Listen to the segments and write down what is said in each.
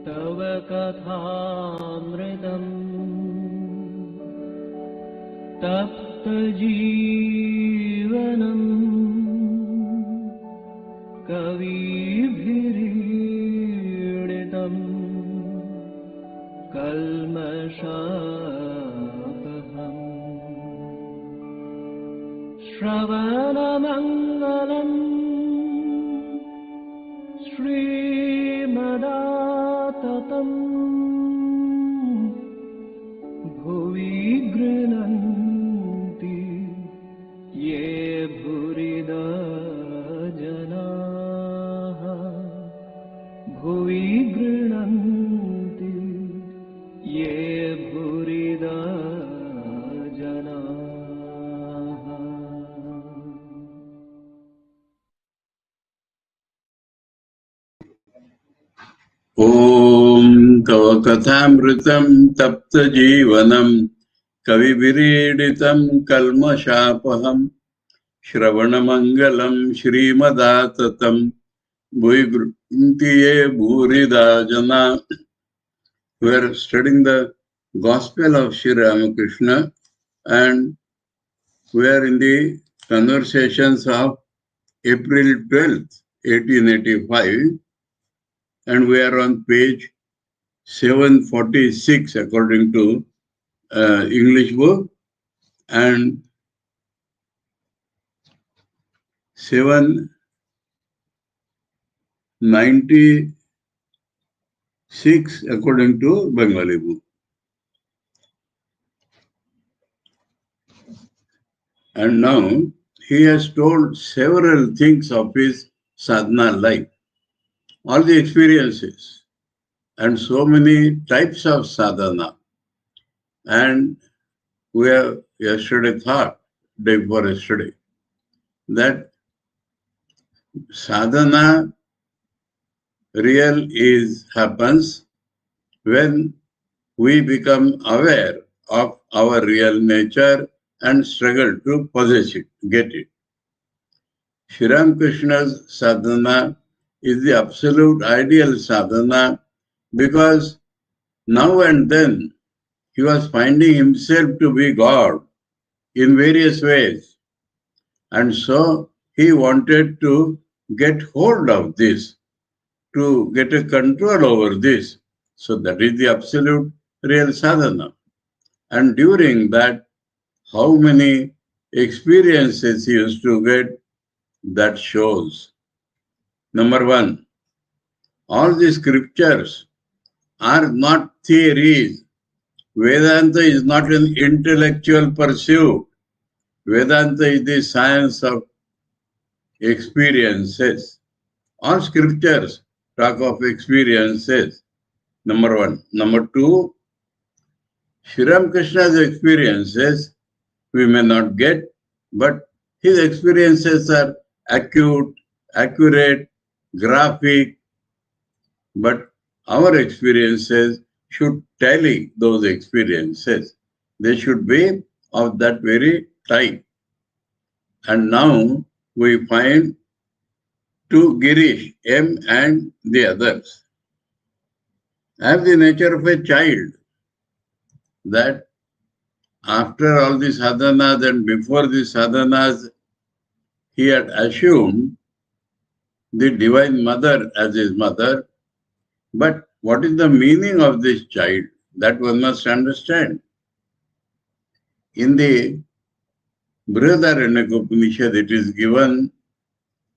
तव कथामृतम् तप्तजीवनम् कविभिरीडितम् कल्मषापहम् श्रवणमङ्गलम् श्रीमदाततम् भुवि गृह्णन्ति ये भूरिदा जनाः भुवि गृह्णन्ति ये भूरिदा जनाः. Om Tava Kathāmritam Tapta Jivanam Kavibiriditam Kalmashapaham Shravanamangalam Shrimadatatam Bhuigrintiye Bhurida Jana. We are studying the Gospel of Sri Ramakrishna and we are in the conversations of April 12th, 1885. And we are on page 746 according to English book and 796 according to Bengali book. And now he has told several things of his sadhana life. All the experiences and so many types of sadhana. And we have yesterday thought, day before yesterday, that sadhana real happens when we become aware of our real nature and struggle to possess it, get it. Sri Ramakrishna's sadhana is the absolute ideal sadhana because now and then he was finding himself to be God in various ways. And so he wanted to get hold of this, to get a control over this. So that is the absolute real sadhana. And during that, how many experiences he used to get, that shows. Number one, all the scriptures are not theories. Vedanta is not an intellectual pursuit. Vedanta is the science of experiences. All scriptures talk of experiences. Number one. Number two, Sri Ramakrishna's experiences we may not get, but his experiences are acute, accurate, graphic, but our experiences should tally those experiences. They should be of that very type. And now we find two Girish, M and the others, have the nature of a child, that after all the sadhanas and before the sadhanas, he had assumed the Divine Mother as his mother. But what is the meaning of this child? That one must understand. In the Brihadaranyaka Upanishad, it is given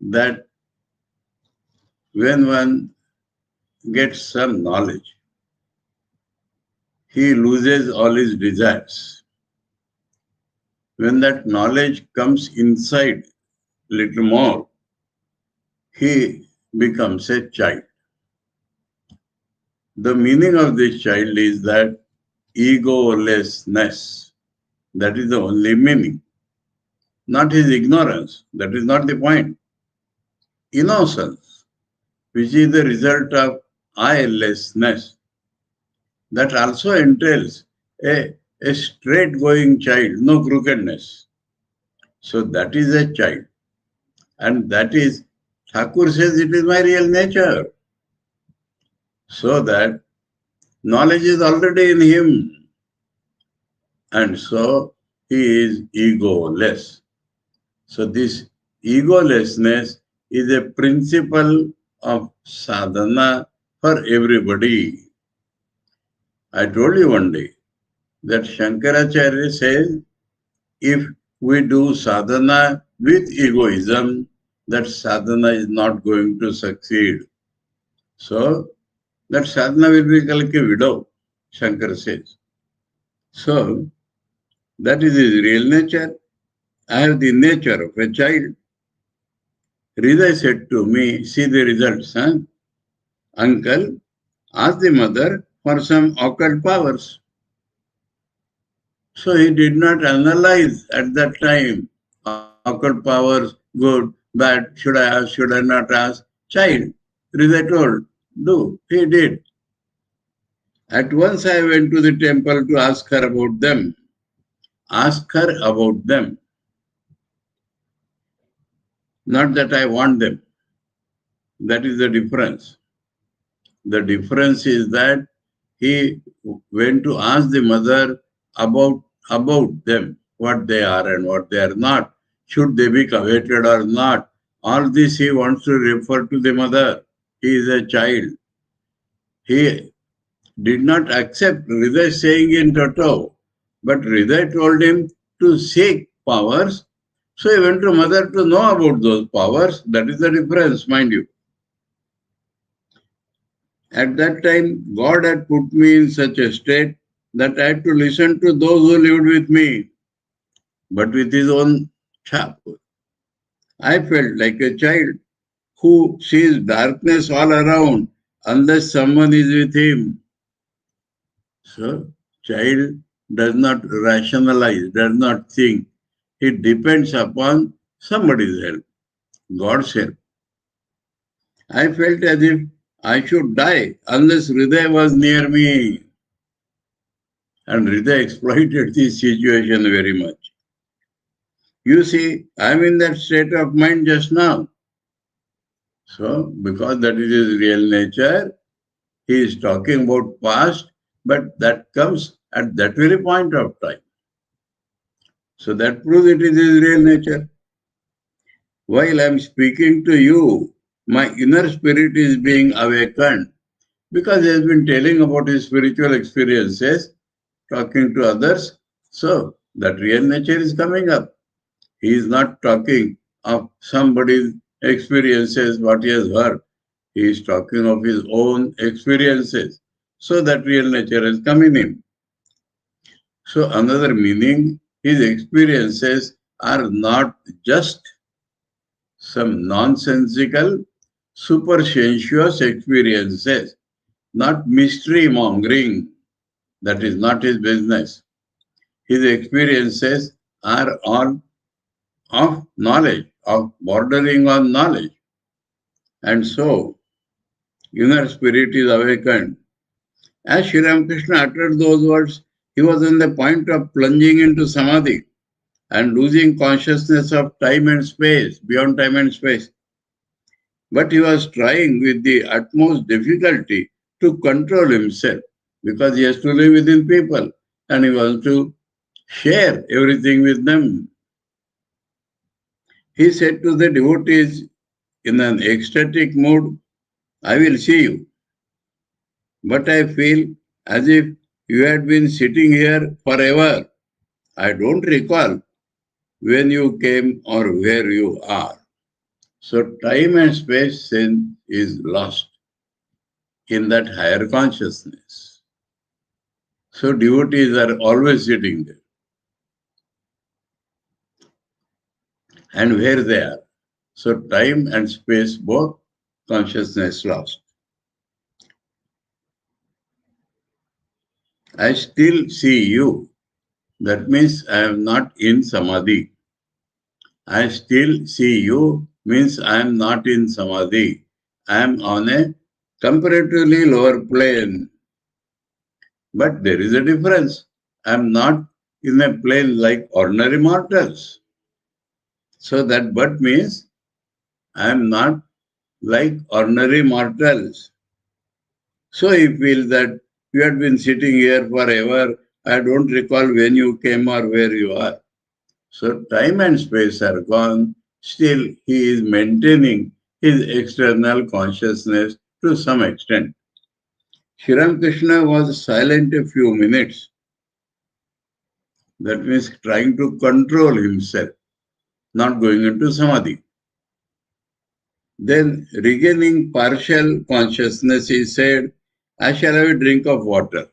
that when one gets some knowledge, he loses all his desires. When that knowledge comes inside little more, he becomes a child. The meaning of this child is that egolessness. That is the only meaning. Not his ignorance. That is not the point. Innocence, which is the result of I-lessness. That also entails a straight-going child, no crookedness. So that is a child. And that is, Thakur says, it is my real nature. so that knowledge is already in him. And so he is egoless. So this egolessness is a principle of sadhana for everybody. I told you one day that Shankaracharya says, if we do sadhana with egoism, that sadhana is not going to succeed. So that sadhana will be like a widow, Shankara says. So that is his real nature. I have the nature of a child. Hridaya said to me, see the results, huh? Uncle, ask the mother for some occult powers. So he did not analyze at that time occult powers, good, bad, should I ask, should I not ask? Child, Hridaya told, do. He did. At once I went to the temple to ask her about them. Ask her about them. Not that I want them. That is the difference. The difference is that he went to ask the mother about them, what they are and what they are not. Should they be coveted or not? All this he wants to refer to the mother. He is a child. He did not accept Hridaya saying in toto, but Hridaya told him to seek powers. So he went to mother to know about those powers. That is the difference, mind you. At that time, God had put me in such a state that I had to listen to those who lived with me, but with his own chap. I felt like a child who sees darkness all around unless someone is with him. So, child does not rationalize, does not think. It depends upon somebody's help, God's help. I felt as if I should die unless Hridaya was near me. And Hridaya exploited this situation very much. You see, I am in that state of mind just now. So, because that is his real nature, he is talking about past, but that comes at that very point of time. So that proves it is his real nature. While I am speaking to you, my inner spirit is being awakened because he has been telling about his spiritual experiences, talking to others. So that real nature is coming up. He is not talking of somebody's experiences, what he has heard. He is talking of his own experiences. So that real nature has come in him. So another meaning, his experiences are not just some nonsensical, supersensuous experiences, not mystery mongering. That is not his business. His experiences are all of knowledge, of bordering on knowledge. And so, inner spirit is awakened. As Sri Ramakrishna uttered those words, he was on the point of plunging into samadhi and losing consciousness of time and space, beyond time and space. But he was trying with the utmost difficulty to control himself because he has to live within people and he wants to share everything with them. He said to the devotees in an ecstatic mood, I will see you. But I feel as if you had been sitting here forever. I don't recall when you came or where you are. So time and space sense is lost in that higher consciousness. So devotees are always sitting there. And where they are. So time and space both, consciousness lost. I still see you. That means I am not in samadhi. I still see you means I am not in samadhi. I am on a comparatively lower plane. But there is a difference. I am not in a plane like ordinary mortals. So that but means I am not like ordinary mortals. So he feels that you had been sitting here forever. I don't recall when you came or where you are. So time and space are gone. Still, he is maintaining his external consciousness to some extent. Sri Ramakrishna was silent a few minutes. That means trying to control himself, not going into samadhi. Then, regaining partial consciousness, he said, I shall have a drink of water.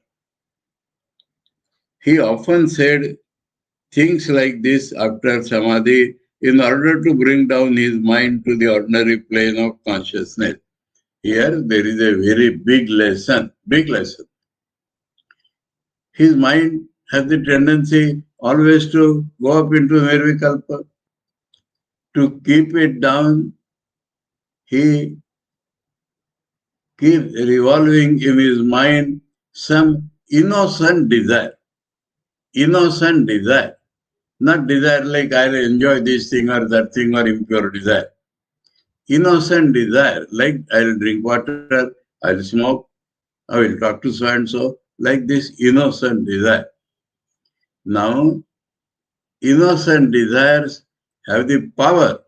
He often said things like this after samadhi in order to bring down his mind to the ordinary plane of consciousness. Here, there is a very big lesson. His mind has the tendency always to go up into nirvikalpa. To keep it down, he keeps revolving in his mind some innocent desire. Innocent desire. Not desire like I'll enjoy this thing or that thing or impure desire. Innocent desire like I'll drink water, I'll smoke, I will talk to so and so, like this innocent desire. Now, innocent desires have the power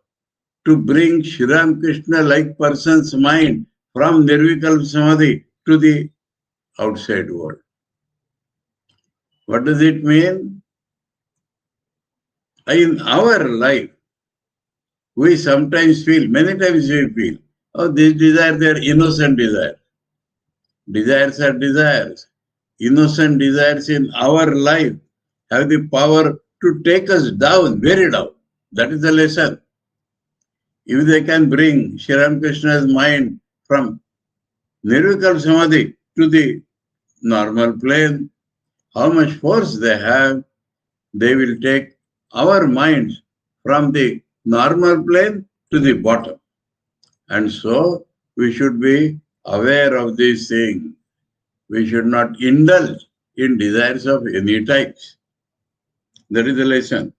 to bring Sri Ramakrishna like person's mind from Nirvikalpa Samadhi to the outside world. What does it mean? In our life, we sometimes feel, many times we feel, oh, this desire, they are innocent desires. Desires are desires. Innocent desires in our life have the power to take us down, very down. That is the lesson. If they can bring Sri Ramakrishna's mind from Nirvikalpa Samadhi to the normal plane, how much force they have, they will take our minds from the normal plane to the bottom. And so we should be aware of these things. We should not indulge in desires of any types. That is the lesson.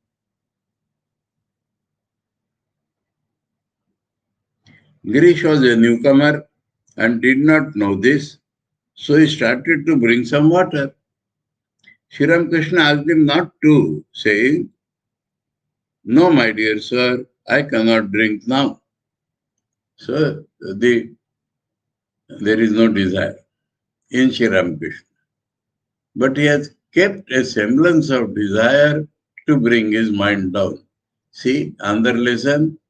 Girish was a newcomer and did not know this, so he started to bring some water. Sri Ramakrishna asked him not to, saying, no, my dear sir, I cannot drink now. So there is no desire in Sri Ramakrishna. But he has kept a semblance of desire to bring his mind down. See, another lesson,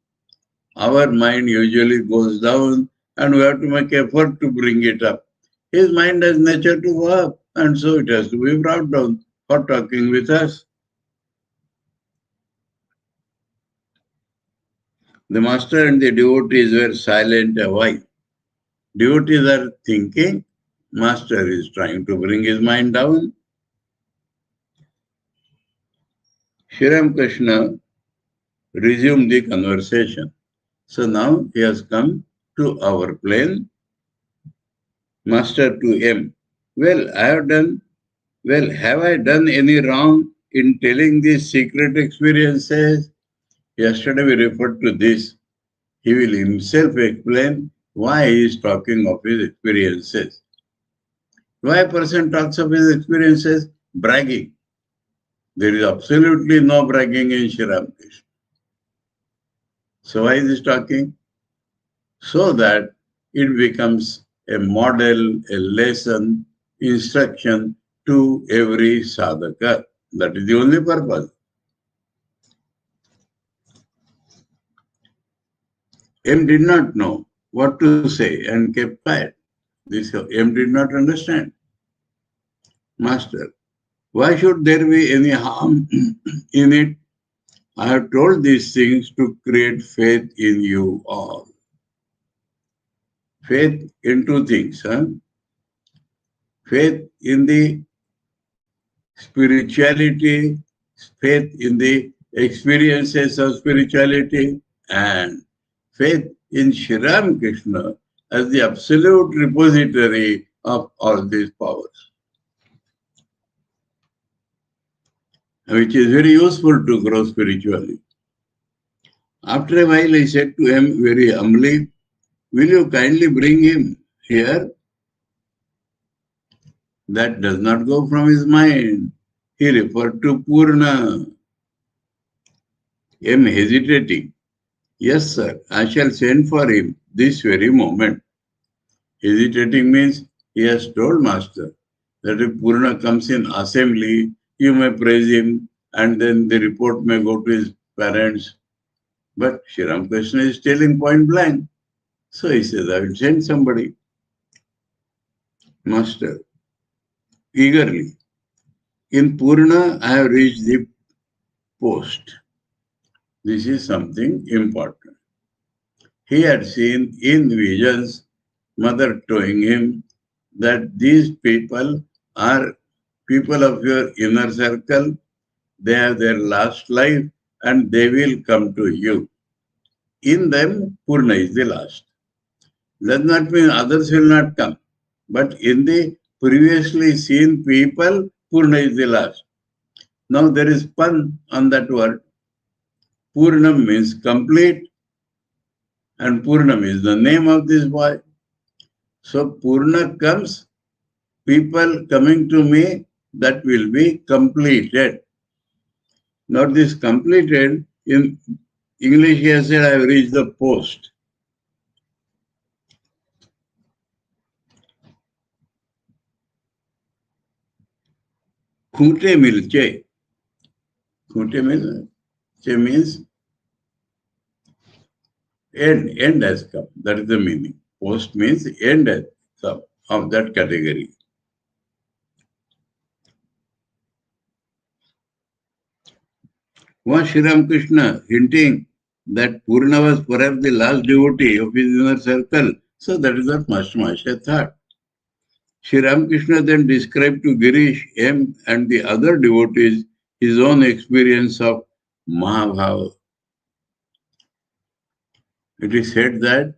our mind usually goes down and we have to make effort to bring it up. His mind has nature to go up and so it has to be brought down for talking with us. The master and the devotees were silent a while. Devotees are thinking, master is trying to bring his mind down. Sri Ramakrishna resumed the conversation. So now he has come to our plane. Master to M. Have I done any wrong in telling these secret experiences? Yesterday we referred to this. He will himself explain why he is talking of his experiences. Why a person talks of his experiences? Bragging. There is absolutely no bragging in Sri Ramakrishna. So why is he talking? So that it becomes a model, a lesson, instruction to every sadhaka. That is the only purpose. M did not know what to say and kept quiet. This M did not understand. Master, why should there be any harm in it? I have told these things to create faith in you all. Faith in two things. Faith in the spirituality, faith in the experiences of spirituality, and faith in Sri Ramakrishna as the absolute repository of all these powers, which is very useful to grow spiritually. After a while, I said to him very humbly, will you kindly bring him here? That does not go from his mind. He referred to Purna. I am hesitating. Yes, sir, I shall send for him this very moment. Hesitating means he has told Master that if Purna comes in assembly, you may praise him and then the report may go to his parents. But Sri Ramakrishna is telling point blank. So he says, I will send somebody. Master, eagerly. In Purna, I have reached the post. This is something important. He had seen in visions Mother telling him that these people are people of your inner circle, they have their last life and they will come to you. In them, Purna is the last. Does not mean others will not come, but in the previously seen people, Purna is the last. Now there is pun on that word. Purnam means complete, and Purnam is the name of this boy. So Purna comes, people coming to me, that will be completed. Not this completed, in English he has said, I have reached the post. Khute milche. Khute means end has come. That is the meaning. Post means end has come of that category. Was Sri Ramakrishna hinting that Purna was perhaps the last devotee of his inner circle? So that is what Master Mahasaya thought. Sri Ramakrishna then described to Girish, M. and the other devotees his own experience of Mahabhava. It is said that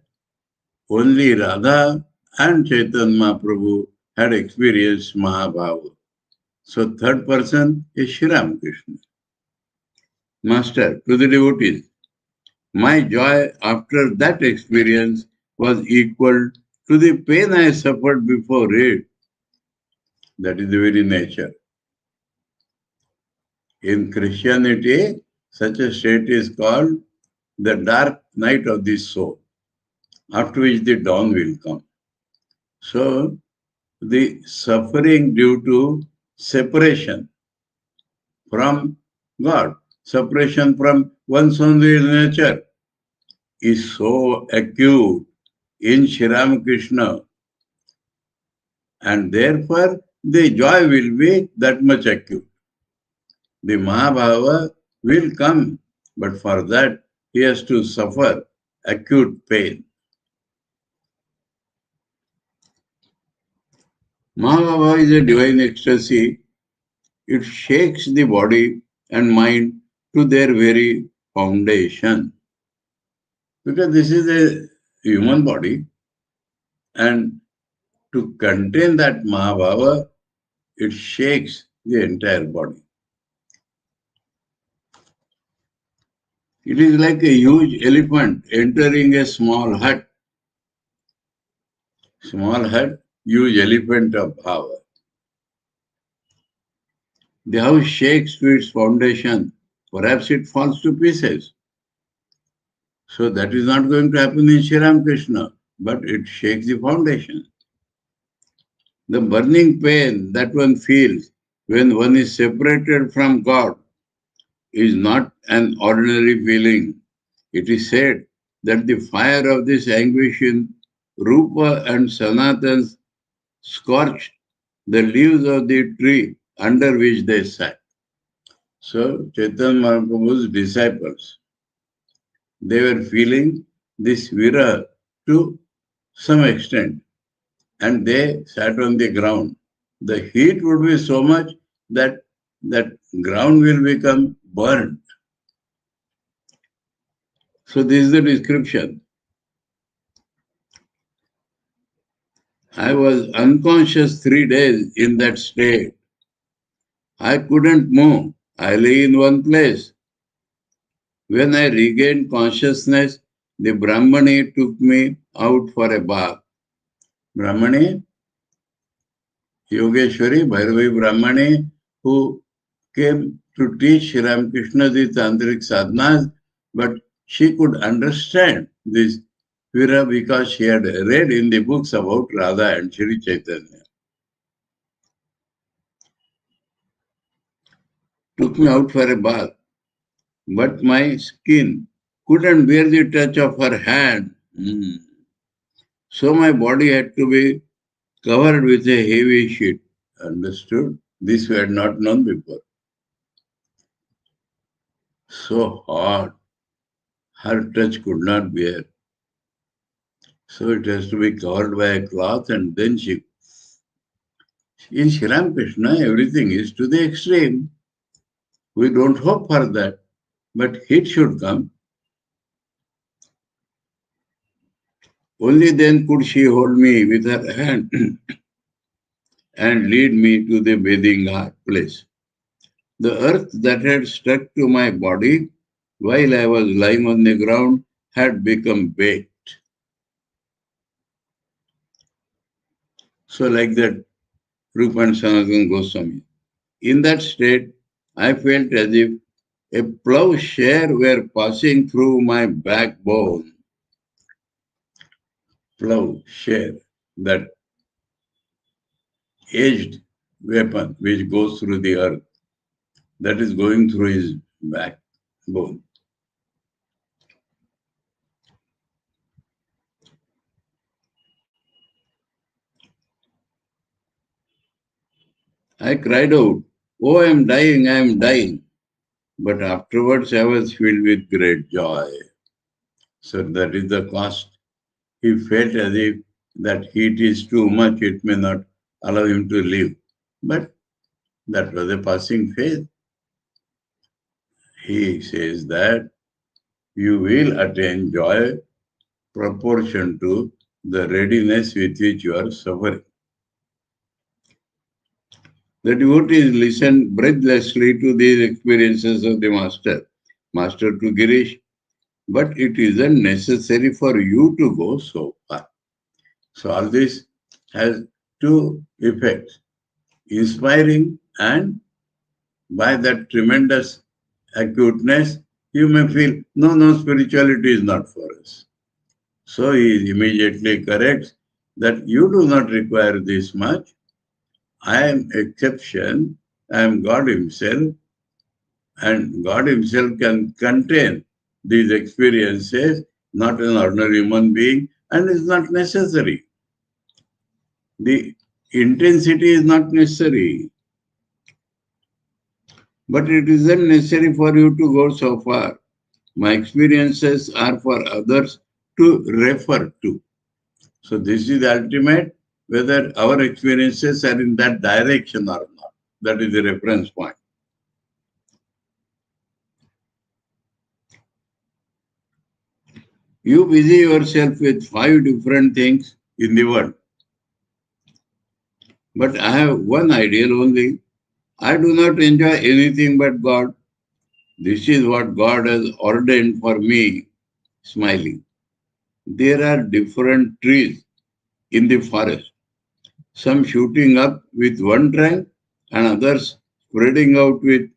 only Radha and Chaitanya Mahaprabhu had experienced Mahabhava. So third person is Sri Ramakrishna. Master, to the devotees, my joy after that experience was equal to the pain I suffered before it. That is the very nature. In Christianity, such a state is called the dark night of the soul, after which the dawn will come. So, the suffering due to separation from God, separation from one's own real nature, is so acute in Sri Ramakrishna, and therefore the joy will be that much acute. The Mahabhava will come, but for that he has to suffer acute pain. Mahabhava is a divine ecstasy. It shakes the body and mind to their very foundation. Because this is a human body, and to contain that Mahabhava, it shakes the entire body. It is like a huge elephant entering a small hut. Small hut, huge elephant of power. The house shakes to its foundation. Perhaps it falls to pieces. So that is not going to happen in Sri Ramakrishna, but it shakes the foundation. The burning pain that one feels when one is separated from God is not an ordinary feeling. It is said that the fire of this anguish in Rupa and Sanatans scorched the leaves of the tree under which they sat. So, Chaitanya Mahaprabhu's disciples, they were feeling this viraha to some extent, and they sat on the ground. The heat would be so much that that ground will become burnt. So this is the description. I was unconscious 3 days in that state. I couldn't move. I lay in one place. When I regained consciousness, the Brahmani took me out for a bath. Brahmani Yogeshwari, Bhairavi Brahmani, who came to teach Sri Ramakrishna the tantric sadhanas, but she could understand this Vira because she had read in the books about Radha and Sri Chaitanya. Took me out for a bath, but my skin couldn't bear the touch of her hand. So my body had to be covered with a heavy sheet. Understood? This we had not known before. So hot, her touch could not bear. So it has to be covered by a cloth, and then she. In Sri Ramakrishna, everything is to the extreme. We don't hope for that, but heat should come. Only then could she hold me with her hand and lead me to the bathing place. The earth that had stuck to my body while I was lying on the ground had become baked. So like that, Rupa and Sanatana Goswami. In that state, I felt as if a plowshare were passing through my backbone. Plowshare, that edged weapon which goes through the earth, that is going through his backbone. I cried out, "Oh, I am dying, I am dying." But afterwards I was filled with great joy. So that is the cost. He felt as if that heat is too much, it may not allow him to live. But that was a passing phase. He says that you will attain joy proportion to the readiness with which you are suffering. The devotees listened breathlessly to these experiences of the Master to Girish, but it isn't necessary for you to go so far. So all this has two effects, inspiring, and by that tremendous acuteness, you may feel, no, spirituality is not for us. So he immediately corrects that you do not require this much. I am exception, I am God himself, and God himself can contain these experiences, not an ordinary human being, and is not necessary. The intensity is not necessary. But it isn't necessary for you to go so far. My experiences are for others to refer to. So this is the ultimate, whether our experiences are in that direction or not. That is the reference point. You busy yourself with 5 different things in the world. But I have one ideal only. I do not enjoy anything but God. This is what God has ordained for me, smiling. There are different trees in the forest, some shooting up with one trunk and others spreading out with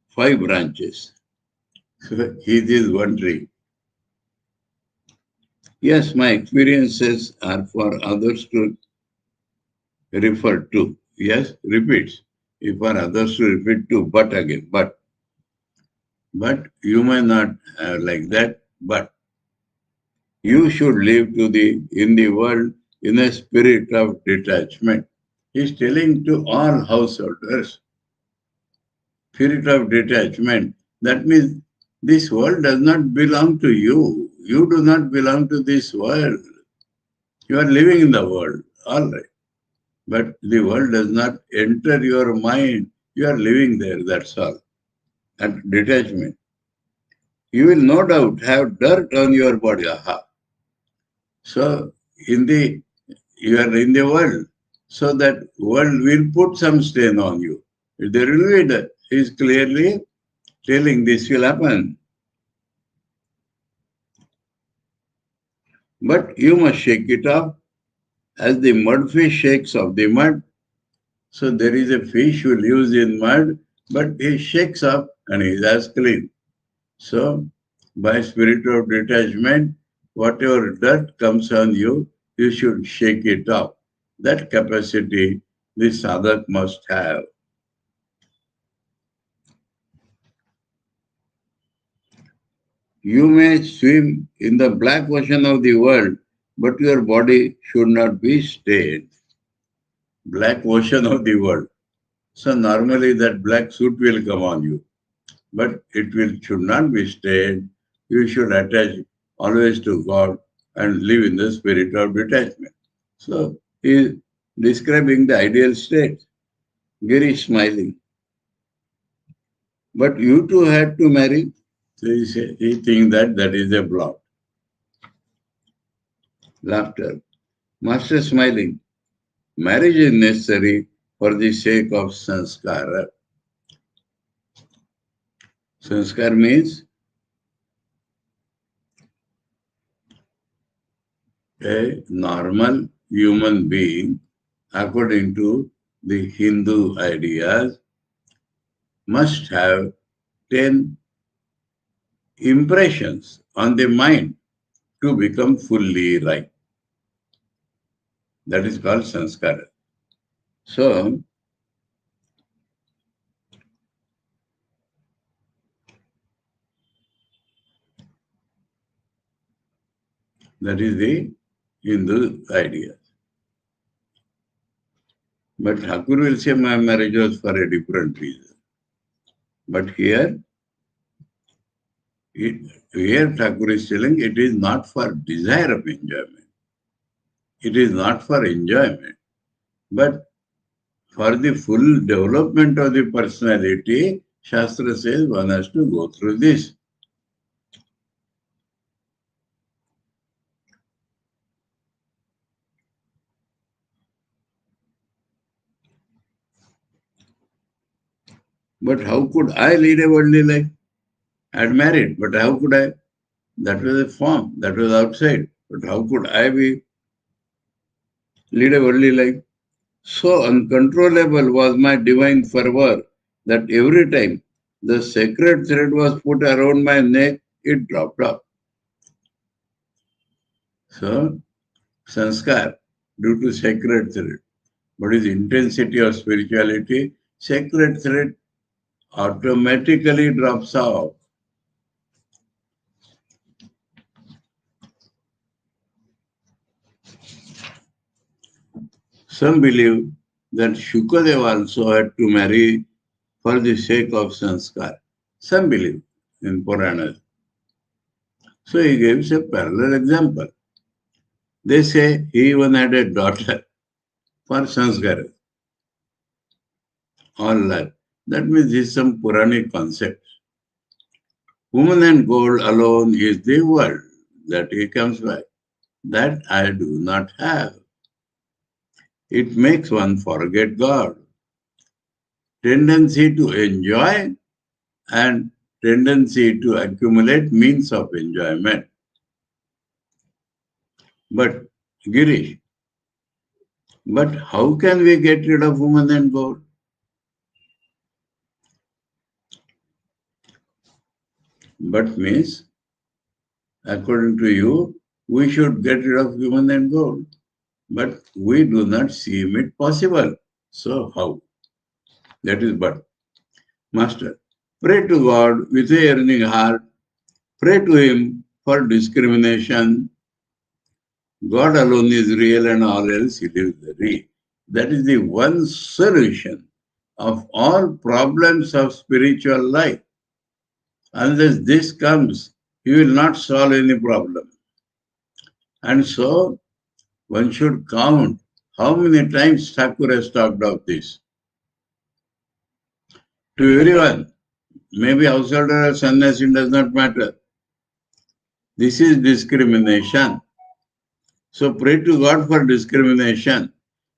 5 branches. It is one tree. Yes, my experiences are for others to refer to. Yes, repeats. If for others to repeat to, but again, but you may not have like that, but you should live in the world in a spirit of detachment. He's telling to all householders, spirit of detachment. That means this world does not belong to you. You do not belong to this world. You are living in the world, all right. But the world does not enter your mind. You are living there, that's all. And detachment. You will no doubt have dirt on your body. Aha. So you are in the world. So that world will put some stain on you. There will be that. He is clearly telling this will happen. But you must shake it off as the mudfish shakes off the mud. So there is a fish who lives in mud, but he shakes up and he is as clean. So by spirit of detachment, whatever dirt comes on you, you should shake it off. That capacity the sadhak must have. You may swim in the black ocean of the world, but your body should not be stained. Black ocean of the world. So normally that black suit will come on you, but it will should not be stained. You should attach always to God and live in the spirit of detachment. So he is describing the ideal state. Giri is smiling. But you two had to marry. So he thinks that that is a blot. Laughter. Master smiling. Marriage is necessary for the sake of sanskara. Sanskar means a normal human being, according to the Hindu ideas, must have 10 impressions on the mind to become fully right. That is called sanskara. So, that is the Hindu idea. But Thakur will say my marriage was for a different reason. But here Thakur is telling it is not for desire of enjoyment. It is not for enjoyment, but for the full development of the personality. Shastra says one has to go through this. But how could I lead a worldly life? I had married, but how could I? That was a form, that was outside. But how could I lead a worldly life? So uncontrollable was my divine fervor that every time the sacred thread was put around my neck, it dropped off. So, sanskar, due to sacred thread. What is intensity of spirituality? Sacred thread automatically drops off. Some believe that Shukadeva also had to marry for the sake of sanskar. Some believe in Puranas. So he gives a parallel example. They say he even had a daughter for sanskar. All that. That means this is some Puranic concept. Woman and gold alone is the world that he comes by. That I do not have. It makes one forget God. Tendency to enjoy and tendency to accumulate means of enjoyment. But Girish, but how can we get rid of woman and gold? But means, according to you, we should get rid of woman and gold. But we do not seem it possible. So how? That is but. Master, pray to God with a yearning heart. Pray to Him for discrimination. God alone is real and all else illusory. That is the one solution of all problems of spiritual life. Unless this comes, you will not solve any problem. And so, one should count how many times Thakur has talked of this. To everyone, maybe householder or sannyasi does not matter. This is discrimination. So pray to God for discrimination.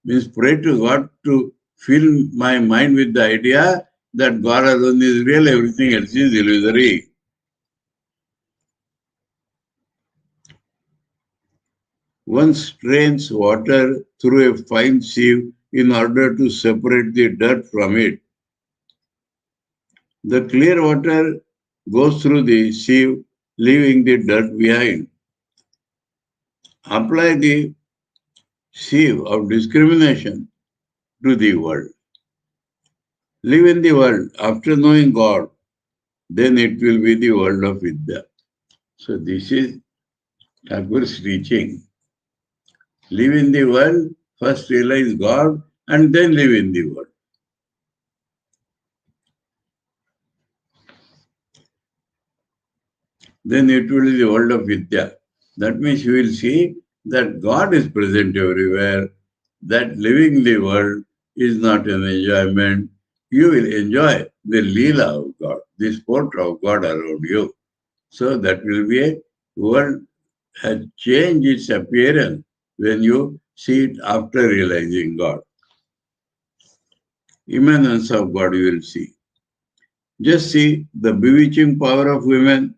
Means pray to God to fill my mind with the idea that God alone is real, everything else is illusory. One strains water through a fine sieve in order to separate the dirt from it. The clear water goes through the sieve, leaving the dirt behind. Apply the sieve of discrimination to the world. Live in the world after knowing God, then it will be the world of Vidya. So this is Thakur's teaching. Live in the world, first realize God, and then live in the world. Then it will be the world of Vidya. That means you will see that God is present everywhere, that living the world is not an enjoyment. You will enjoy the Leela of God, the sport of God around you. So that will be a world has changed its appearance when you see it after realizing God. Immanence of God you will see. Just see the bewitching power of women.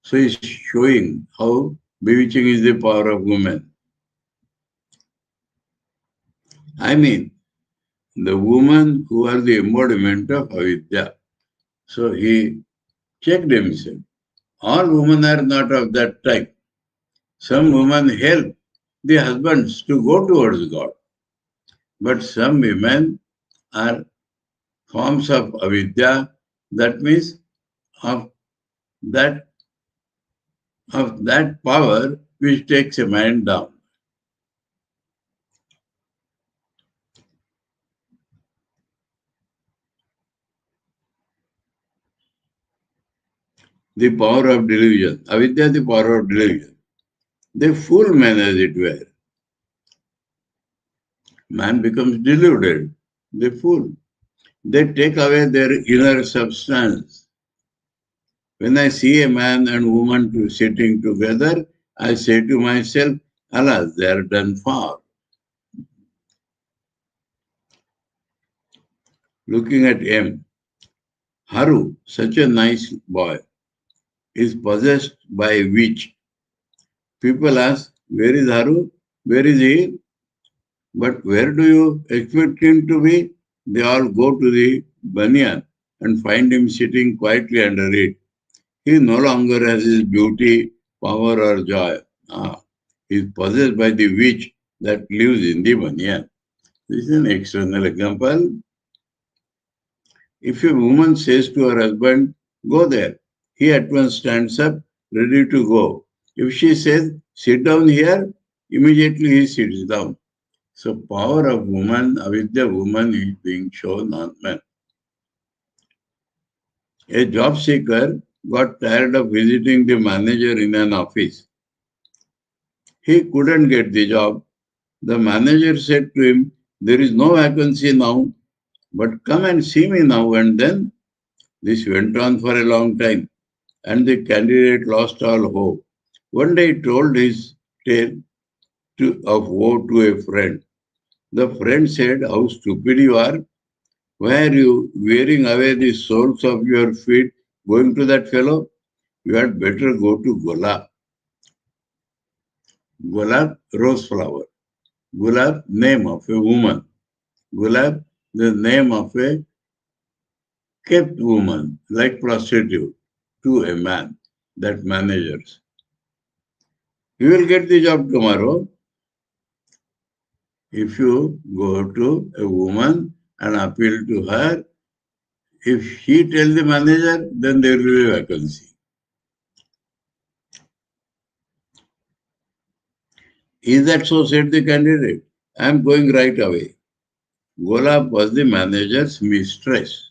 So he's showing how bewitching is the power of women. I mean, the women who are the embodiment of avidya. So he checked himself. All women are not of that type. Some women help the husbands to go towards God. But some women are forms of avidya, that means of that power which takes a man down. The power of delusion. Avidya, the power of delusion. They fool man as it were. Man becomes deluded. They fool. They take away their inner substance. When I see a man and woman sitting together, I say to myself, alas, they are done for. Looking at him, Haru, such a nice boy, is possessed by a witch. People ask, where is Haru? Where is he? But where do you expect him to be? They all go to the banyan and find him sitting quietly under it. He no longer has his beauty, power, or joy. He is possessed by the witch that lives in the banyan. This is an external example. If a woman says to her husband, go there, he at once stands up, ready to go. If she says, sit down here, immediately he sits down. So power of woman, avidya woman is being shown on men. A job seeker got tired of visiting the manager in an office. He couldn't get the job. The manager said to him, there is no vacancy now, but come and see me now and then. This went on for a long time, and the candidate lost all hope. One day he told his tale of woe to a friend. The friend said, how stupid you are. Why are you wearing away the soles of your feet going to that fellow? You had better go to Gulab. Gulab, rose flower. Gulab, name of a woman. Gulab, the name of a kept woman, like prostitute, to a man, that managers. You will get the job tomorrow. If you go to a woman and appeal to her, if she tells the manager, then there will be a vacancy. Is that so? Said the candidate. I am going right away. Golab was the manager's mistress.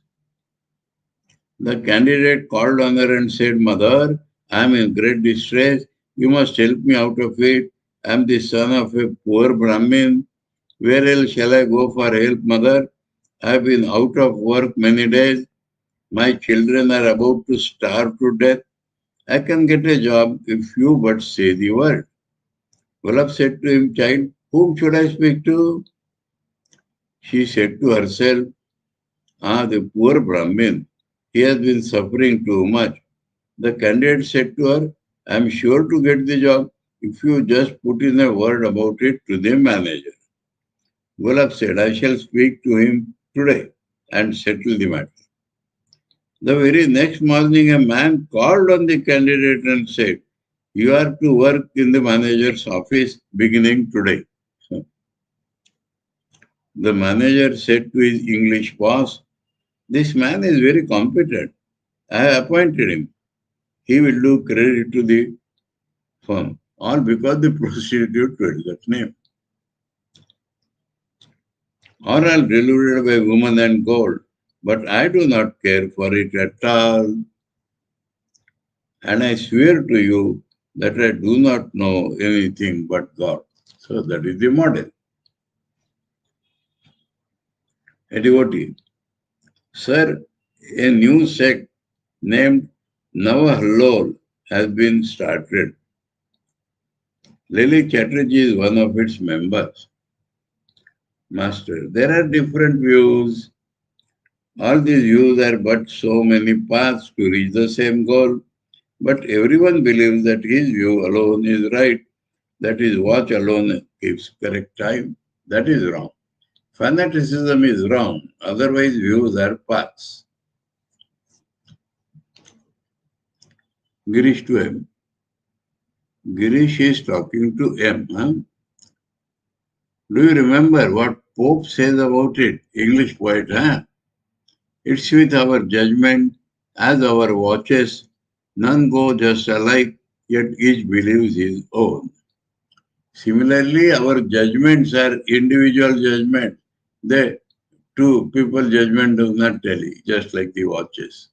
The candidate called on her and said, Mother, I am in great distress. You must help me out of it. I am the son of a poor Brahmin. Where else shall I go for help, Mother? I have been out of work many days. My children are about to starve to death. I can get a job if you but say the word. Golab said to him, Child, whom should I speak to? She said to herself, the poor Brahmin. He has been suffering too much. The candidate said to her, I am sure to get the job if you just put in a word about it to the manager. Gulab said, I shall speak to him today and settle the matter. The very next morning, a man called on the candidate and said, you are to work in the manager's office beginning today. So, the manager said to his English boss, this man is very competent. I have appointed him. He will do credit to the firm. All because the prostitute told that name. Oral delivered by woman and gold, but I do not care for it at all. And I swear to you that I do not know anything but God. So that is the model. A devotee. Sir, a new sect named Navahallol has been started. Lily Chatterjee is one of its members. Master, there are different views. All these views are but so many paths to reach the same goal. But everyone believes that his view alone is right, that his watch alone keeps correct time. That is wrong. Fanaticism is wrong, otherwise views are paths. Girish to M. Girish is talking to M. Huh? Do you remember what Pope says about it? English poet, huh? It's with our judgment as our watches. None go just alike, yet each believes his own. Similarly, our judgments are individual judgment. The two people judgment does not tally, just like the watches.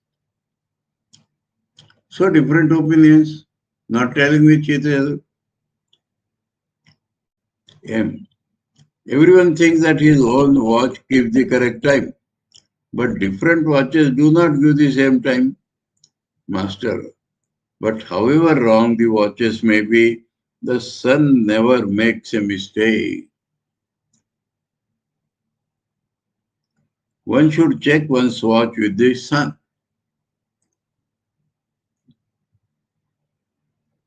So different opinions, not telling with each other. M. Everyone thinks that his own watch keeps the correct time, but different watches do not give the same time. Master. But however wrong the watches may be, the sun never makes a mistake. One should check one's watch with the sun.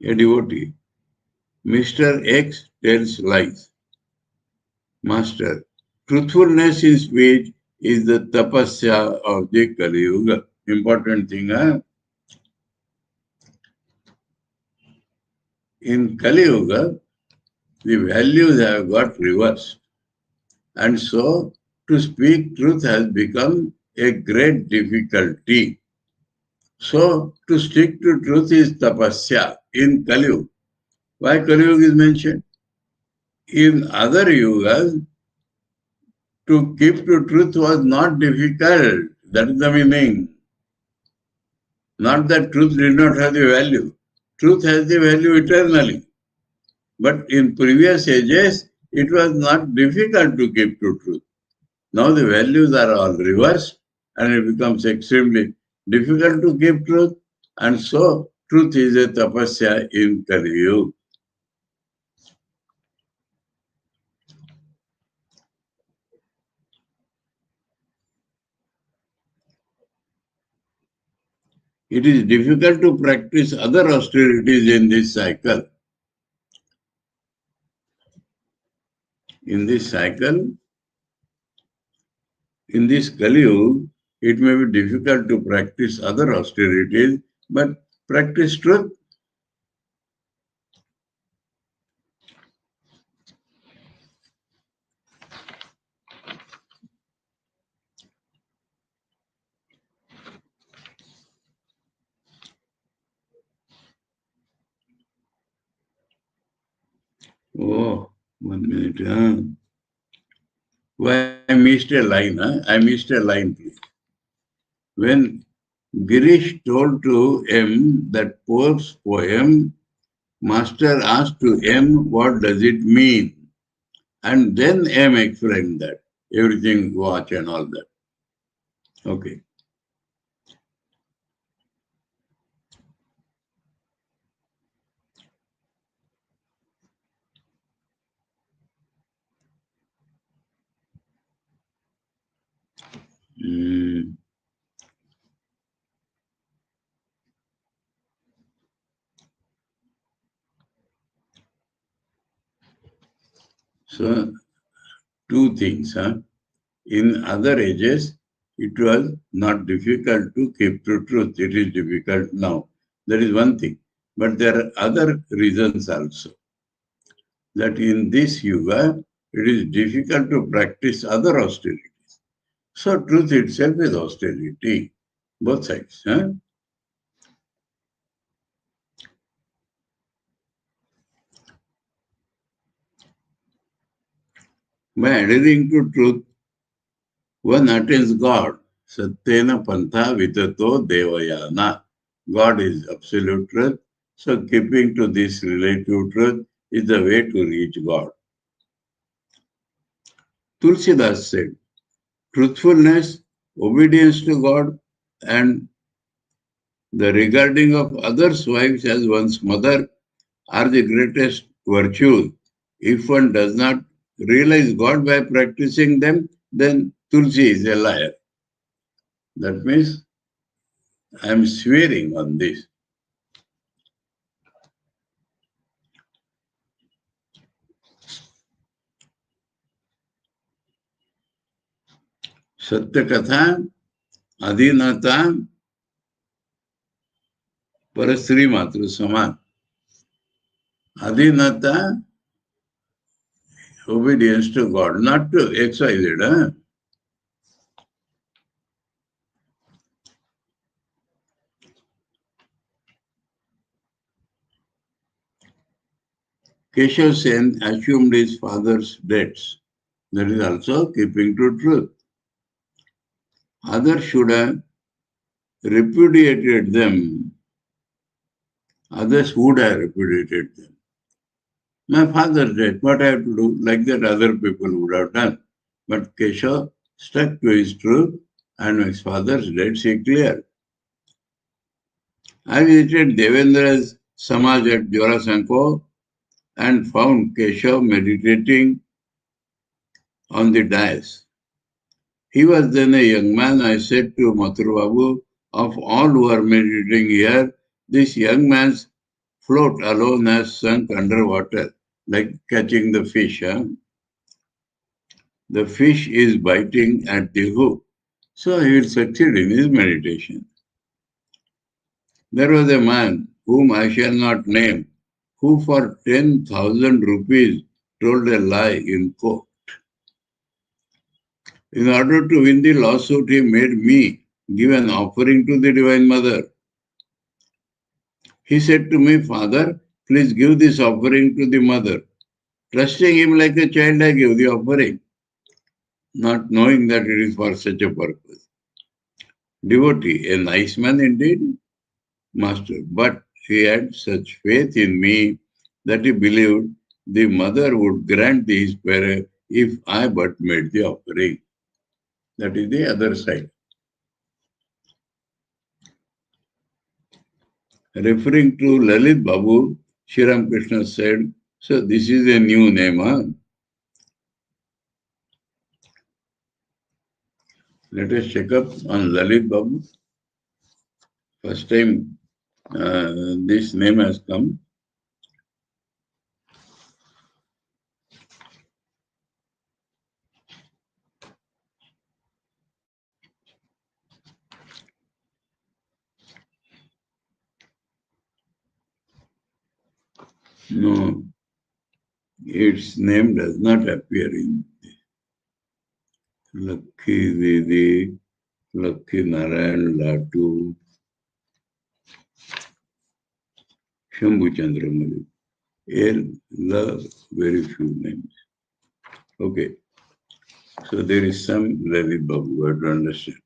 A devotee. Mr. X tells lies. Master. Truthfulness in speech is the tapasya of the Kali Yuga. Important thing, huh? In Kali Yuga, the values have got reversed. And so, to speak truth has become a great difficulty. So, to stick to truth is tapasya in Kali Yuga. Why Kali Yuga is mentioned? In other yugas, to keep to truth was not difficult. That is the meaning. Not that truth did not have the value. Truth has the value eternally. But in previous ages, it was not difficult to keep to truth. Now the values are all reversed and it becomes extremely difficult to keep truth. And so, truth is a tapasya in Kali Yuga. It is difficult to practice other austerities in this cycle. In this cycle, in this Kali Yuga, it may be difficult to practice other austerities, but practice truth. Oh, 1 minute. Huh? Why I missed a line? Huh? I missed a line, please. When Girish told to M that Pope's poem, Master asked to M, what does it mean? And then M explained that. Everything, watch and all that. Okay. Mm. So, two things. In other ages, it was not difficult to keep to truth. It is difficult now. That is one thing. But there are other reasons also. That in this yuga, it is difficult to practice other austerities. So truth itself is austerity, both sides. By adhering to truth, one attains God. Satyena pantha vitato devayana. God is absolute truth. So keeping to this relative truth is the way to reach God. Tulsidas said, truthfulness, obedience to God, and the regarding of others' wives as one's mother are the greatest virtues. If one does not realize God by practicing them, then Tulsi is a liar. That means I am swearing on this. Satyakatha, Adhinata, Parasri Matru Saman. Adhinata, obedience to God, not to XYZ. Keshav Sen assumed his father's debts. That is also keeping to truth. Others should have repudiated them. Others would have repudiated them. My father's debt, what I have to do? Like that other people would have done. But Keshav stuck to his truth and his father's debts he cleared. I visited Devendra's Samaj at Jorasanko and found Keshav meditating on the dais. He was then a young man. I said to Mathur Babu, of all who are meditating here, this young man's float alone has sunk underwater, like catching the fish. The fish is biting at the hook, so he will succeed in his meditation. There was a man, whom I shall not name, who for 10,000 rupees told a lie in court. In order to win the lawsuit, he made me give an offering to the Divine Mother. He said to me, Father, please give this offering to the Mother. Trusting him like a child, I gave the offering, not knowing that it is for such a purpose. Devotee, a nice man indeed, master, but he had such faith in me that he believed the Mother would grant his prayer if I but made the offering. That is the other side. Referring to Lalit Babu, Sri Ramakrishna said, so this is a new name. Let us check up on Lalit Babu. First time this name has come. No, its name does not appear in Lakhi Didi, Lakhi Narayan Latu, Shambhu Chandramali. Here, very few names. Okay, so there is some Lalit Babu, we have to understand.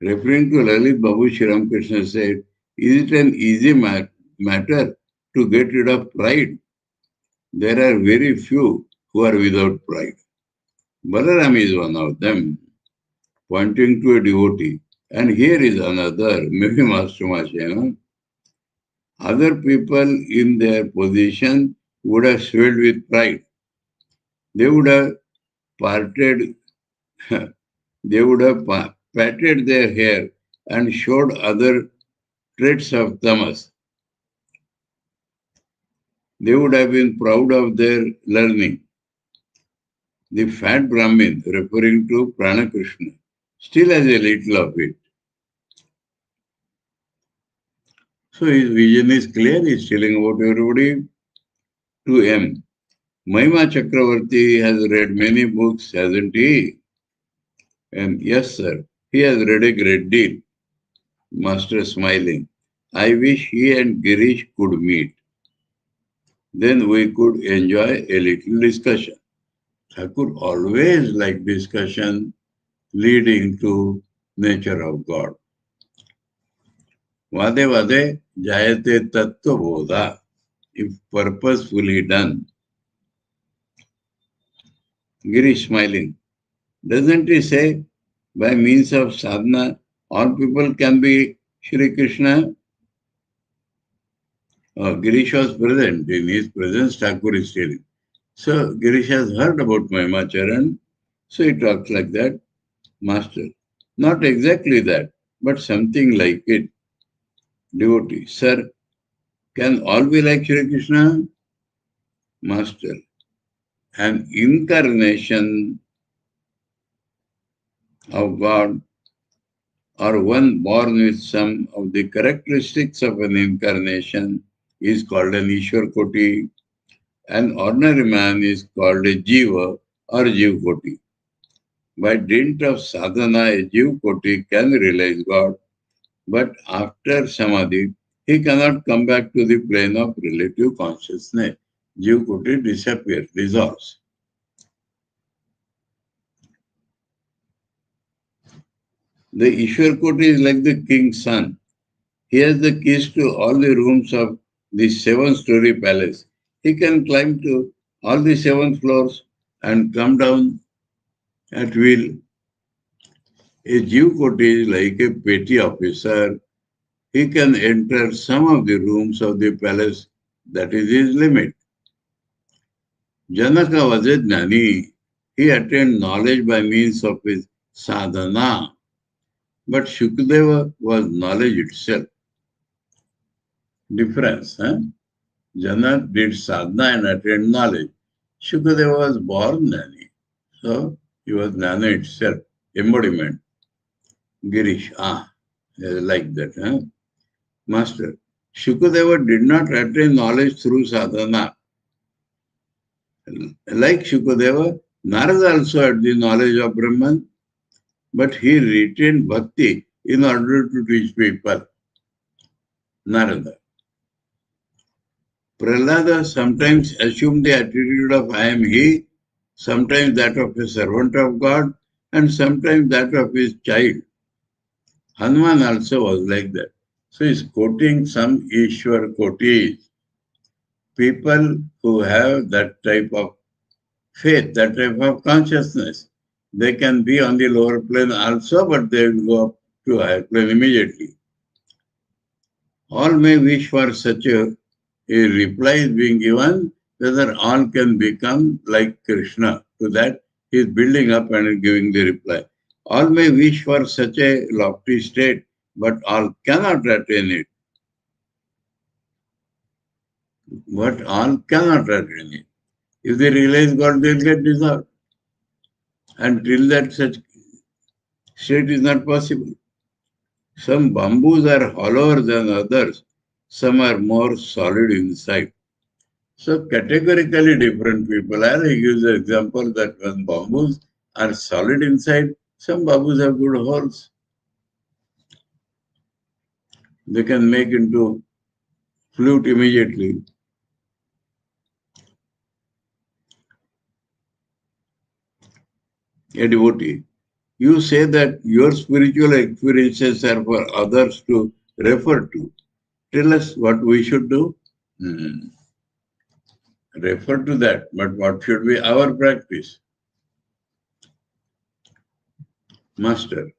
Referring to Lalit Babu, Sri Ramakrishna said, is it an easy matter to get rid of pride? There are very few who are without pride. Balaram is one of them, pointing to a devotee. And here is another, maybe Master Mashyana. Other people in their position would have swelled with pride. They would have parted, they would have patted their hair and showed other traits of tamas. They would have been proud of their learning. The fat Brahmin, referring to Prana-Krishna, still has a little of it. So his vision is clear. He is telling about everybody. To M. Mahima Chakravarti has read many books, hasn't he? And yes, sir. He has read a great deal. Master smiling. I wish he and Girish could meet. Then we could enjoy a little discussion. Thakur always liked discussion leading to nature of God. Vade vade jayate tattva bodha, if purposefully done. Girish smiling. Doesn't he say, by means of sadhana, all people can be Shri Krishna? Girish was present. In his presence, Thakur is telling. So Girish has heard about Mahima, so he talks like that. Master, not exactly that, but something like it. Devotee, sir, can all be like Shri Krishna? Master, an incarnation of God or one born with some of the characteristics of an incarnation is called an Ishwar Koti. An ordinary man is called a Jiva or Jiv Koti. By dint of sadhana, a Jiv Koti can realize God, but after Samadhi, he cannot come back to the plane of relative consciousness. Jiv Koti disappears, dissolves. The Ishwar Koti is like the king's son. He has the keys to all the rooms of the 7-story palace. He can climb to all the 7 floors and come down at will. A Jiv Koti is like a petty officer. He can enter some of the rooms of the palace. That is his limit. Janaka was a Jnani. He attained knowledge by means of his sadhana. But Shukadeva was knowledge itself. Difference, huh? Janak did sadhana and attained knowledge. Shukadeva was born Jnani. So he was Jnana itself, embodiment. Girish, like that, huh? Master, Shukadeva did not attain knowledge through sadhana. Like Shukadeva, Narada also had the knowledge of Brahman, but he retained bhakti in order to teach people. Narada. Prahlada sometimes assumed the attitude of I am he, sometimes that of a servant of God, and sometimes that of his child. Hanuman also was like that. So he's quoting some Ishwar Kotis. People who have that type of faith, that type of consciousness, they can be on the lower plane also, but they will go up to higher plane immediately. All may wish for such a reply is being given, whether all can become like Krishna. To that, he is building up and giving the reply. All may wish for such a lofty state, but all cannot attain it. But all cannot attain it. If they realize God, they will get dissolved. Until that, such state is not possible. Some bamboos are hollower than others. Some are more solid inside. So categorically different people are. He gives the example that when bamboos are solid inside, some bamboos have good holes. They can make into flute immediately. A devotee, you say that your spiritual experiences are for others to refer to. Tell us what we should do. Refer to that, but what should be our practice? Master,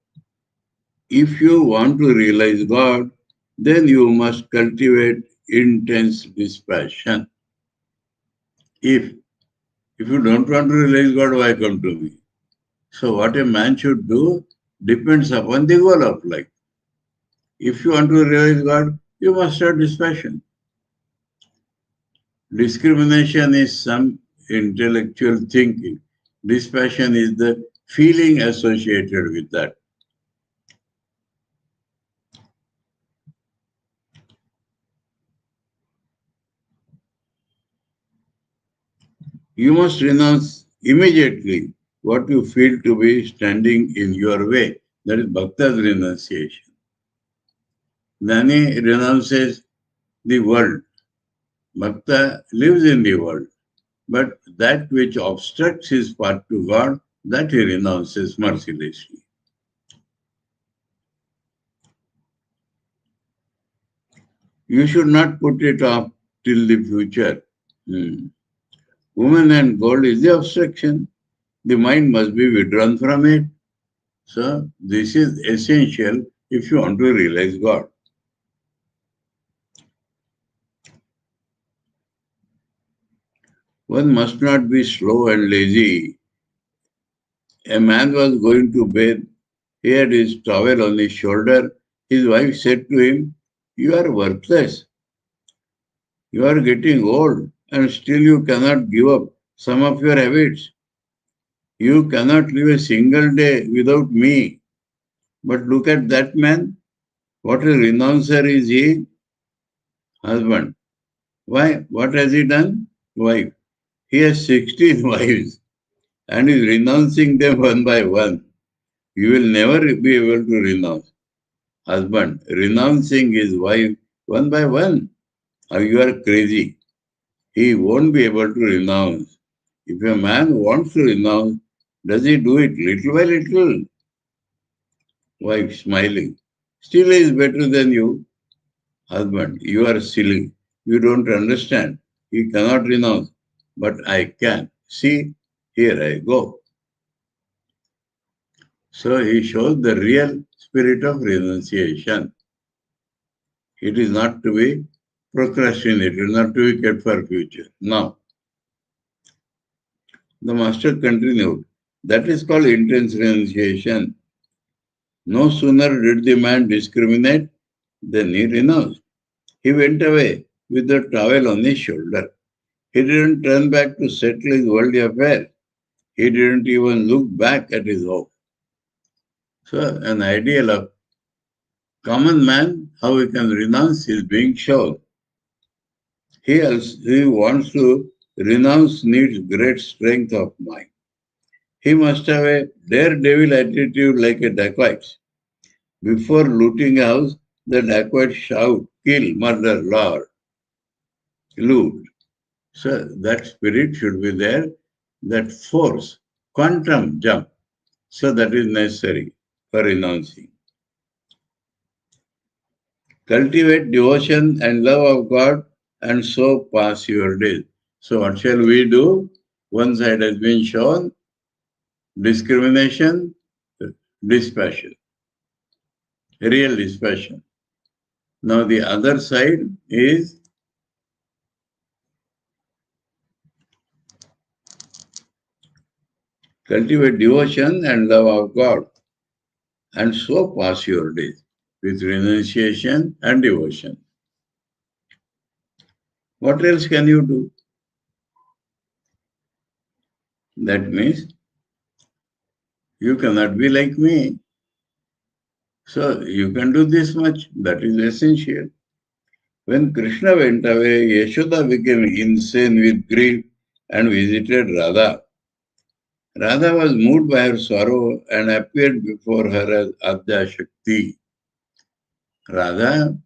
if you want to realize God, then you must cultivate intense dispassion. If you don't want to realize God, why come to me? So what a man should do depends upon the goal of life. If you want to realize God, you must have dispassion. Discrimination is some intellectual thinking. Dispassion is the feeling associated with that. You must renounce immediately what you feel to be standing in your way. That is Bhakta's renunciation. Jnani renounces the world. Bhakta lives in the world. But that which obstructs his path to God, that he renounces mercilessly. You should not put it off till the future. Woman and gold is the obstruction. The mind must be withdrawn from it. So this is essential if you want to realize God. One must not be slow and lazy. A man was going to bed. He had his towel on his shoulder. His wife said to him, "You are worthless. You are getting old and still you cannot give up some of your habits. You cannot live a single day without me. But look at that man. What a renouncer is he?" Husband. Why? What has he done? Wife. He has 16 wives and is renouncing them one by one. You will never be able to renounce. Husband. Renouncing his wife one by one. You are crazy. He won't be able to renounce. If a man wants to renounce, does he do it little by little? Wife smiling. Still he is better than you. Husband, you are silly. You don't understand. He cannot renounce, but I can. See, here I go. So he shows the real spirit of renunciation. It is not to be procrastinated, not to be kept for future. Now, the master continued. That is called intense renunciation. No sooner did the man discriminate than he renounced. He went away with the towel on his shoulder. He didn't turn back to settle his worldly affairs. He didn't even look back at his home. So, an ideal of common man, how he can renounce, is being shown. He wants to renounce needs great strength of mind. He must have a daredevil attitude like a dacoit. Before looting a house, the dacoit shout, "Kill, murder, lord, loot." So that spirit should be there, that force, quantum jump. So that is necessary for renouncing. Cultivate devotion and love of God and so pass your days. So what shall we do? One side has been shown, discrimination, dispassion, real dispassion. Now the other side is cultivate devotion and love of God and so pass your days with renunciation and devotion. What else can you do? That means you cannot be like me. So you can do this much. That is essential. When Krishna went away, Yashoda became insane with grief and visited Radha. Radha was moved by her sorrow and appeared before her as Adya Shakti. Radha,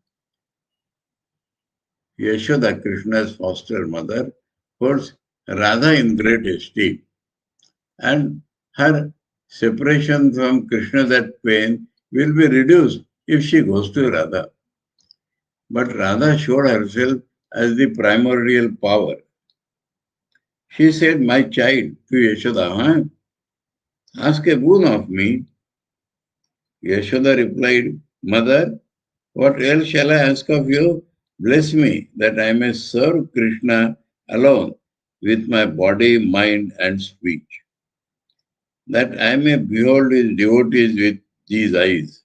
Yashoda, Krishna's foster mother, holds Radha in great esteem. And her separation from Krishna, that pain, will be reduced if she goes to Radha. But Radha showed herself as the primordial power. She said, "My child," to Yashoda, "ask a boon of me." Yashoda replied, "Mother, what else shall I ask of you? Bless me that I may serve Krishna alone with my body, mind, and speech, that I may behold his devotees with these eyes,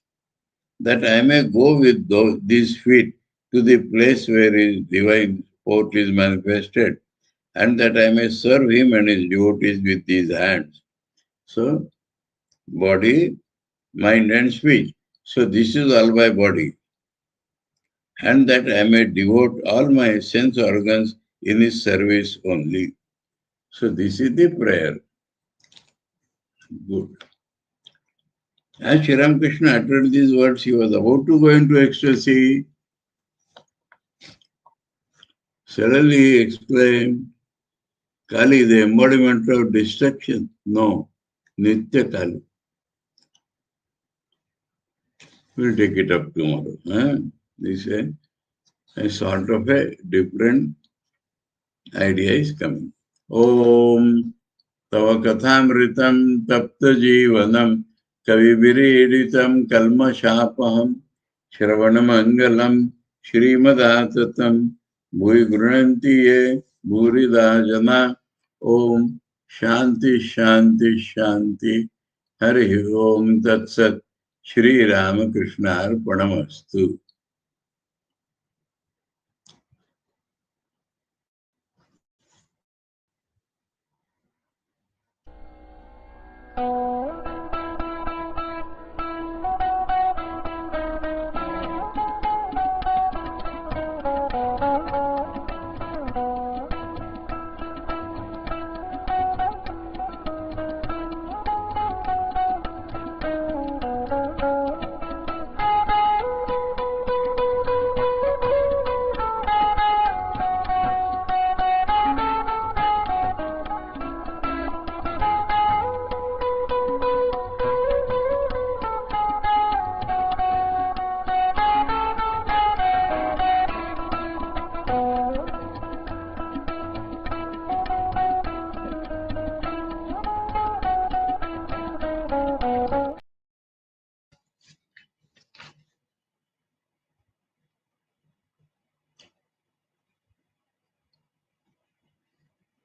that I may go with these feet to the place where his divine sport is manifested, and that I may serve him and his devotees with these hands. So, body, mind and speech. So this is all my body. And that I may devote all my sense organs in his service only. So this is the prayer. Good. As Sri Ramakrishna uttered these words, he was about to go into ecstasy. Suddenly he exclaimed, Kali, the embodiment of destruction. No, Nitya Kali. We'll take it up tomorrow. This is a sort of a different idea is coming. Om Tava Kathāmritam Tapta Jivanam Kaviviridhitam Kalmashapaham Shravanamangalam Shrimadaatatam Bhui Grunanti Ye Bhurida Jana Om Shanti Shanti Shanti Hari Om Tat Sat Sri Ramakrishna Arpanamastu.